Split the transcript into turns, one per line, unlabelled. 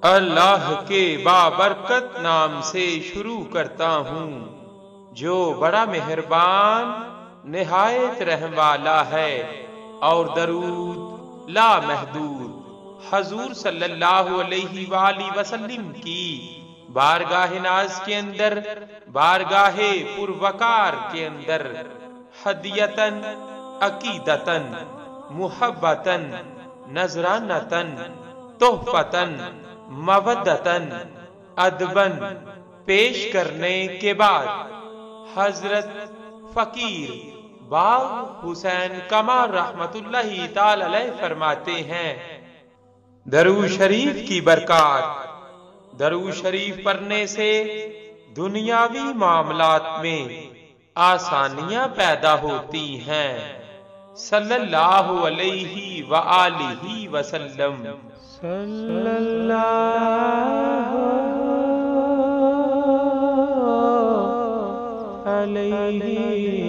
اللہ کے بابرکت نام سے شروع کرتا ہوں جو بڑا مہربان نہایت رحم والا ہے، اور درود لا محدود حضور صلی اللہ علیہ وآلہ وسلم کی بارگاہ ناز کے اندر، بارگاہ پروقار کے اندر ہدیتن، عقیدتن، محبتن، نذرانتن، تحفتن، مودتن، ادبن پیش کرنے کے بعد حضرت فقیر باغ حسین کمال رحمت اللہ تعالی علیہ فرماتے ہیں، درود شریف کی برکات، درود شریف پڑھنے سے دنیاوی معاملات میں آسانیاں پیدا ہوتی ہیں۔ صلی اللہ علیہ وآلہ وسلم۔ صلی اللہ علیہ